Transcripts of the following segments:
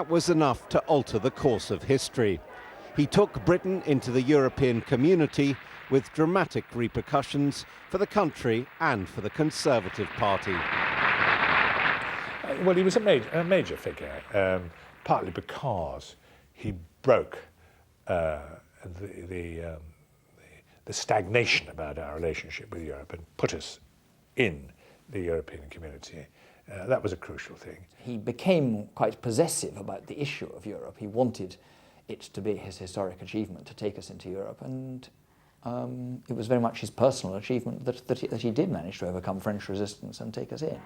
That was enough to alter the course of history. He took Britain into the European community with dramatic repercussions for the country and for the Conservative Party. Well, he was a major figure, partly because he broke the stagnation about our relationship with Europe and put us in the European community. That was a crucial thing. He became quite possessive about the issue of Europe. He wanted it to be his historic achievement to take us into Europe, and it was very much his personal achievement that he did manage to overcome French resistance and take us in.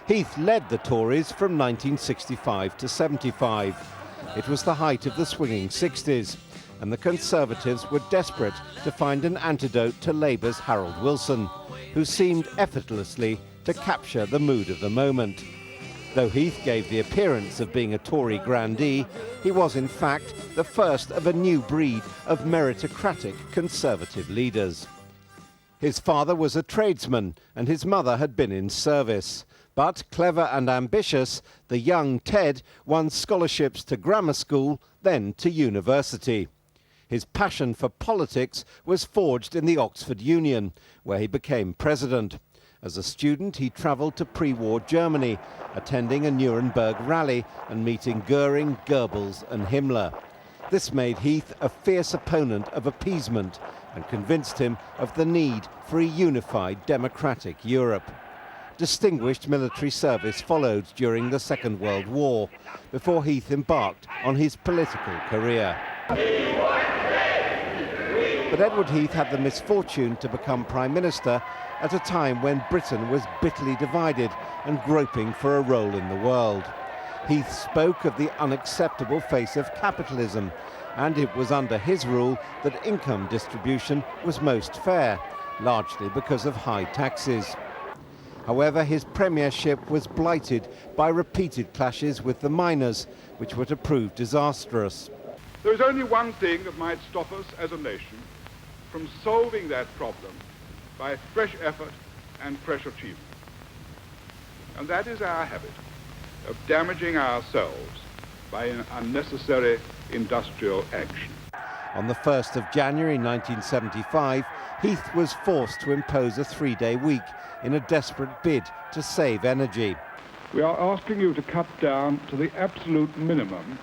Heath led the Tories from 1965 to 75. It was the height of the swinging 60s, and the Conservatives were desperate to find an antidote to Labour's Harold Wilson, who seemed effortlessly to capture the mood of the moment. Though Heath gave the appearance of being a Tory grandee, he was in fact the first of a new breed of meritocratic Conservative leaders. His father was a tradesman and his mother had been in service. But clever and ambitious, the young Ted won scholarships to grammar school, then to university. His passion for politics was forged in the Oxford Union, where he became president. As a student, he travelled to pre-war Germany, attending a Nuremberg rally and meeting Goering, Goebbels and Himmler. This made Heath a fierce opponent of appeasement and convinced him of the need for a unified democratic Europe. Distinguished military service followed during the Second World War, before Heath embarked on his political career. But Edward Heath had the misfortune to become Prime Minister at a time when Britain was bitterly divided and groping for a role in the world. Heath spoke of the unacceptable face of capitalism, and it was under his rule that income distribution was most fair, largely because of high taxes. However, his premiership was blighted by repeated clashes with the miners, which were to prove disastrous. There is only one thing that might stop us as a nation from solving that problem by fresh effort and fresh achievement. And that is our habit of damaging ourselves by an unnecessary industrial action. On the 1st of January 1975, Heath was forced to impose a 3-day week in a desperate bid to save energy. We are asking you to cut down to the absolute minimum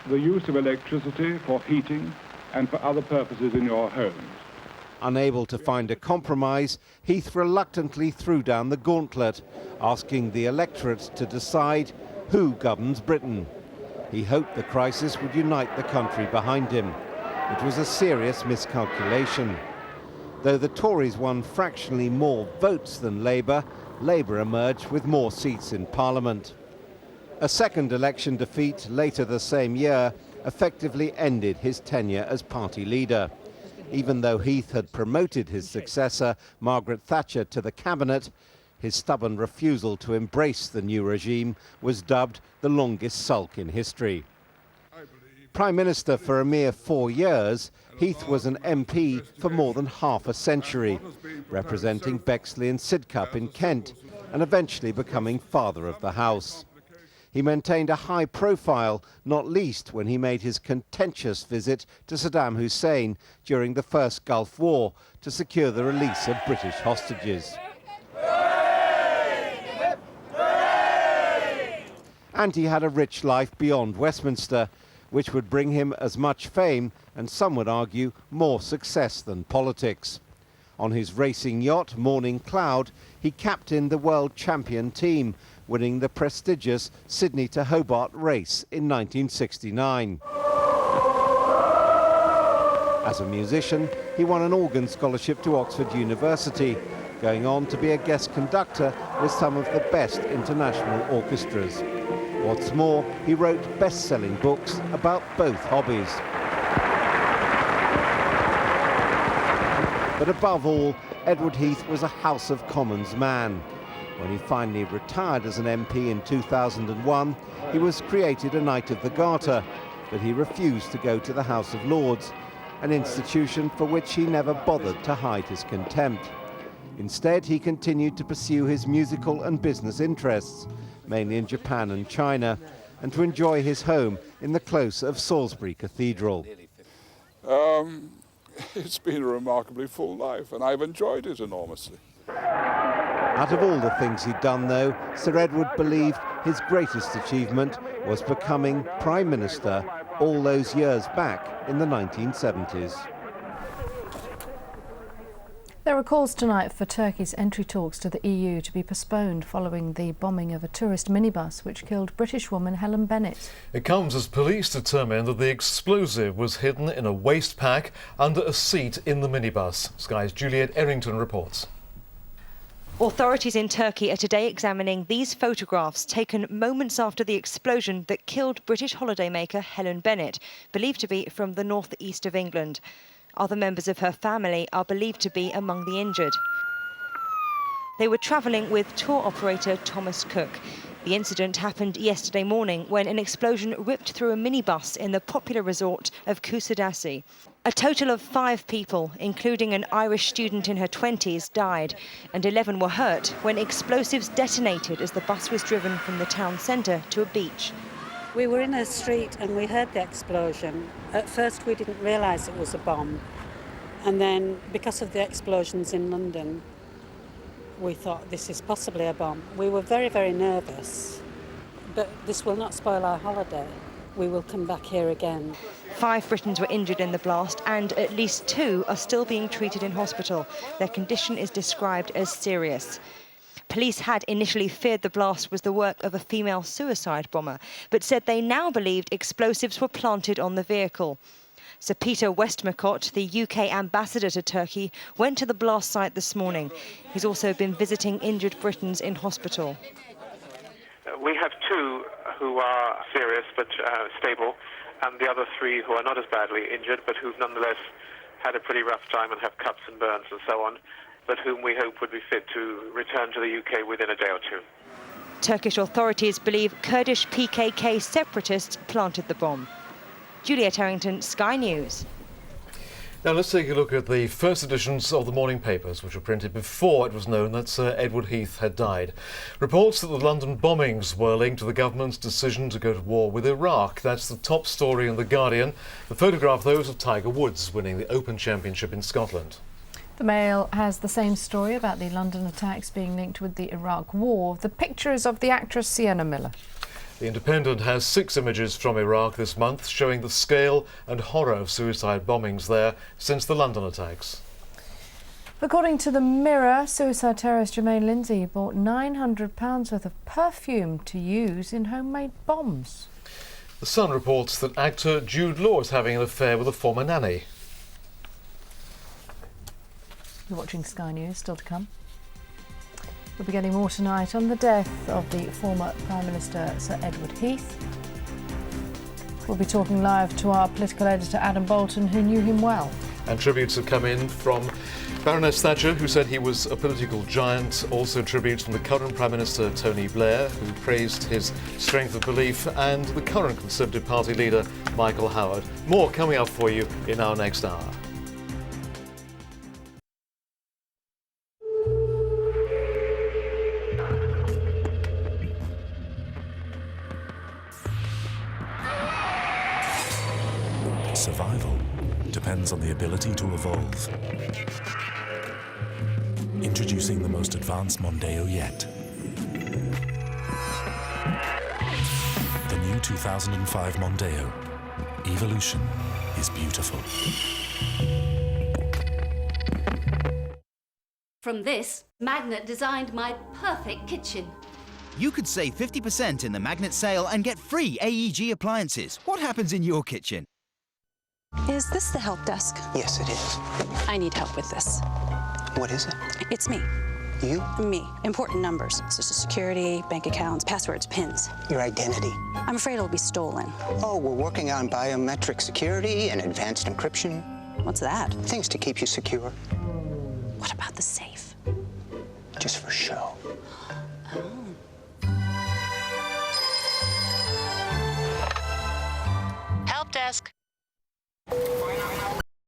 the use of electricity for heating and for other purposes in your homes. Unable to find a compromise, Heath reluctantly threw down the gauntlet, asking the electorate to decide who governs Britain. He hoped the crisis would unite the country behind him. It was a serious miscalculation. Though the Tories won fractionally more votes than Labour, Labour emerged with more seats in Parliament. A second election defeat later the same year effectively ended his tenure as party leader. Even though Heath had promoted his successor, Margaret Thatcher, to the cabinet, his stubborn refusal to embrace the new regime was dubbed the longest sulk in history. Prime Minister for a mere 4 years, Heath was an MP for more than half a century, representing Bexley and Sidcup in Kent, and eventually becoming Father of the House. He maintained a high profile, not least when he made his contentious visit to Saddam Hussein during the First Gulf War to secure the release of British hostages. And he had a rich life beyond Westminster, which would bring him as much fame and some would argue more success than politics. On his racing yacht, Morning Cloud, he captained the world champion team, winning the prestigious Sydney to Hobart race in 1969. As a musician, he won an organ scholarship to Oxford University, going on to be a guest conductor with some of the best international orchestras. What's more, he wrote best-selling books about both hobbies. But above all, Edward Heath was a House of Commons man. When he finally retired as an MP in 2001, he was created a Knight of the Garter, but he refused to go to the House of Lords, an institution for which he never bothered to hide his contempt. Instead, he continued to pursue his musical and business interests, mainly in Japan and China, and to enjoy his home in the close of Salisbury Cathedral. It's been a remarkably full life, and I've enjoyed it enormously. Out of all the things he'd done, though, Sir Edward believed his greatest achievement was becoming Prime Minister all those years back in the 1970s. There are calls tonight for Turkey's entry talks to the EU to be postponed following the bombing of a tourist minibus which killed British woman Helen Bennett. It comes as police determined that the explosive was hidden in a waste pack under a seat in the minibus. Sky's Juliet Errington reports. Authorities in Turkey are today examining these photographs taken moments after the explosion that killed British holidaymaker Helen Bennett, believed to be from the northeast of England. Other members of her family are believed to be among the injured. They were travelling with tour operator Thomas Cook. The incident happened yesterday morning when an explosion ripped through a minibus in the popular resort of Kusadasi. A total of 5 people, including an Irish student in her 20s, died, and 11 were hurt when explosives detonated as the bus was driven from the town centre to a beach. We were in a street and we heard the explosion. At first we didn't realise it was a bomb. And then because of the explosions in London, we thought this is possibly a bomb. We were very, very nervous. But this will not spoil our holiday. We will come back here again. 5 Britons were injured in the blast and at least 2 are still being treated in hospital. Their condition is described as serious. Police had initially feared the blast was the work of a female suicide bomber, but said they now believed explosives were planted on the vehicle. Sir Peter Westmacott, the UK ambassador to Turkey, went to the blast site this morning. He's also been visiting injured Britons in hospital. We have 2 who are serious but stable, and the other 3 who are not as badly injured, but who've nonetheless had a pretty rough time and have cuts and burns and so on, but whom we hope would be fit to return to the UK within a day or 2. Turkish authorities believe Kurdish PKK separatists planted the bomb. Juliet Errington, Sky News. Now let's take a look at the first editions of the morning papers, which were printed before it was known that Sir Edward Heath had died. Reports that the London bombings were linked to the government's decision to go to war with Iraq. That's the top story in The Guardian. The photograph, though, is of Tiger Woods winning the Open Championship in Scotland. The Mail has the same story about the London attacks being linked with the Iraq War. The picture is of the actress Sienna Miller. The Independent has 6 images from Iraq this month showing the scale and horror of suicide bombings there since the London attacks. According to the Mirror, suicide terrorist Jermaine Lindsay bought £900 worth of perfume to use in homemade bombs. The Sun reports that actor Jude Law is having an affair with a former nanny. You're watching Sky News, still to come. We'll be getting more tonight on the death of the former Prime Minister Sir Edward Heath. We'll be talking live to our political editor Adam Bolton, who knew him well. And tributes have come in from Baroness Thatcher, who said he was a political giant. Also tributes from the current Prime Minister Tony Blair, who praised his strength of belief, and the current Conservative Party leader Michael Howard. More coming up for you in our next hour. Survival depends on the ability to evolve. Introducing the most advanced Mondeo yet. The new 2005 Mondeo. Evolution is beautiful. From this, Magnet designed my perfect kitchen. You could save 50% in the Magnet sale and get free AEG appliances. What happens in your kitchen? Is this the help desk? Yes, it is. I need help with this. What is it? It's me. You? Me. Important numbers. Social security, bank accounts, passwords, PINs. Your identity. I'm afraid it'll be stolen. Oh, we're working on biometric security and advanced encryption. What's that? Things to keep you secure. What about the safe? Just for show.